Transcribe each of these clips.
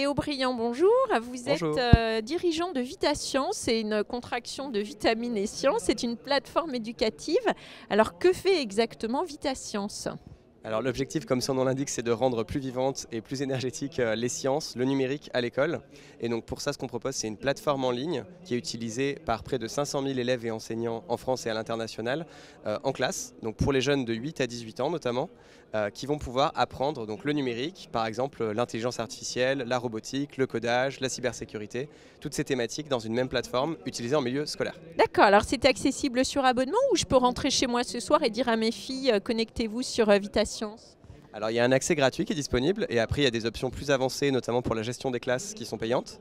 Léo Briand, bonjour. Vous Bonjour. êtes dirigeant de VitaScience, c'est une contraction de vitamines et sciences, c'est une plateforme éducative. Alors que fait exactement VitaScience ? Alors l'objectif, comme son nom l'indique, c'est de rendre plus vivantes et plus énergétiques les sciences, le numérique à l'école. Et donc pour ça, ce qu'on propose, c'est une plateforme en ligne qui est utilisée par près de 500 000 élèves et enseignants en France et à l'international en classe. Donc pour les jeunes de 8 à 18 ans notamment, qui vont pouvoir apprendre donc, le numérique, par exemple l'intelligence artificielle, la robotique, le codage, la cybersécurité, toutes ces thématiques dans une même plateforme utilisée en milieu scolaire. D'accord, alors c'est accessible sur abonnement ou je peux rentrer chez moi ce soir et dire à mes filles connectez-vous sur VitaScience ? Alors il y a un accès gratuit qui est disponible et après il y a des options plus avancées, notamment pour la gestion des classes qui sont payantes.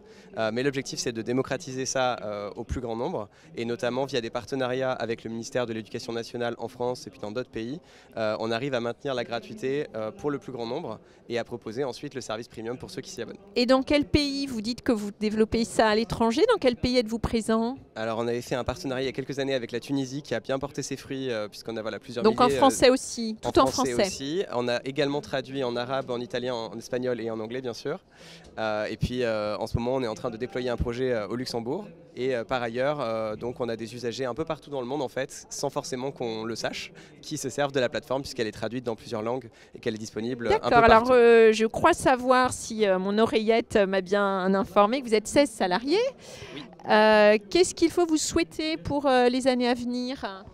Mais l'objectif c'est de démocratiser ça au plus grand nombre et notamment via des partenariats avec le ministère de l'Éducation nationale en France et puis dans d'autres pays. On arrive à maintenir la gratuité pour le plus grand nombre et à proposer ensuite le service premium pour ceux qui s'y abonnent. Et dans quel pays, vous dites que vous développez ça à l'étranger, dans quel pays êtes-vous présent ? Alors on avait fait un partenariat il y a quelques années avec la Tunisie qui a bien porté ses fruits puisqu'on a plusieurs Donc milliers. en français aussi, tout en français aussi. On a également traduit en arabe, en italien, en espagnol et en anglais bien sûr. Et puis en ce moment on est en train de déployer un projet au Luxembourg. Et par ailleurs, donc on a des usagers un peu partout dans le monde en fait, sans forcément qu'on le sache, qui se servent de la plateforme puisqu'elle est traduite dans plusieurs langues et qu'elle est disponible un peu partout. D'accord, alors je crois savoir si mon oreillette m'a bien informé que vous êtes 16 salariés. Oui. Qu'est-ce qu'il faut vous souhaiter pour les années à venir ?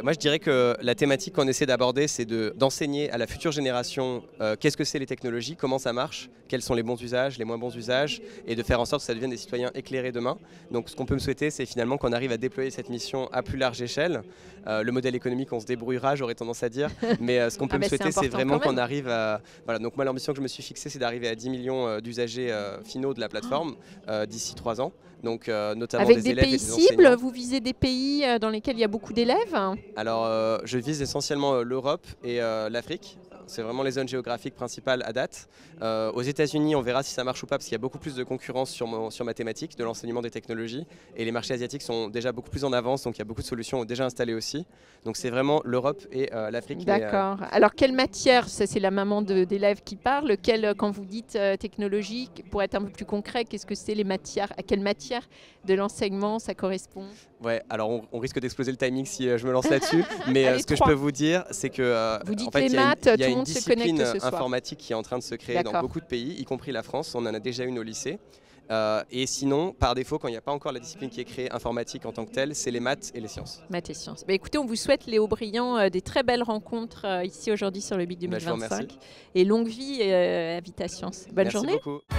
Moi, je dirais que la thématique qu'on essaie d'aborder, c'est d'enseigner à la future génération qu'est-ce que c'est les technologies, comment ça marche, quels sont les bons usages, les moins bons usages, et de faire en sorte que ça devienne des citoyens éclairés demain. Donc ce qu'on peut me souhaiter, c'est finalement qu'on arrive à déployer cette mission à plus large échelle. Le modèle économique, on se débrouillera, j'aurais tendance à dire, mais ce qu'on peut me souhaiter, c'est vraiment qu'on arrive à... Voilà, donc moi, l'ambition que je me suis fixée, c'est d'arriver à 10 millions d'usagers finaux de la plateforme d'ici 3 ans. Donc, notamment avec des des élèves pays et des cibles, enseignants. vous visez des pays dans lesquels il y a beaucoup d'élèves ? Alors, je vise essentiellement l'Europe et l'Afrique. C'est vraiment les zones géographiques principales à date. Aux États-Unis, on verra si ça marche ou pas, parce qu'il y a beaucoup plus de concurrence sur ma thématique, de l'enseignement des technologies. Et les marchés asiatiques sont déjà beaucoup plus en avance, donc il y a beaucoup de solutions déjà installées aussi. Donc c'est vraiment l'Europe et l'Afrique. D'accord. Alors, quelle matière, ça c'est la maman d'élèves qui parle, quand vous dites technologique, pour être un peu plus concret, qu'est-ce que c'est les matières ? À quelle matière de l'enseignement ça correspond ? Ouais, alors on risque d'exploser le timing si je me lance là-dessus, mais Allez, ce que je peux vous dire, c'est que vous dites en fait, les il y a maths, une tout le monde se connecte discipline ce soir. informatique qui est en train de se créer dans beaucoup de pays, y compris la France. On en a déjà une au lycée. Et sinon, par défaut, quand il n'y a pas encore la discipline qui est créée informatique en tant que telle, c'est les maths et les sciences. Maths et sciences. Écoutez, on vous souhaite, Léo Briand, des très belles rencontres ici aujourd'hui sur le BIC Je vous 2025. remercie. Et longue vie à VitaScience. Bonne journée. Merci beaucoup.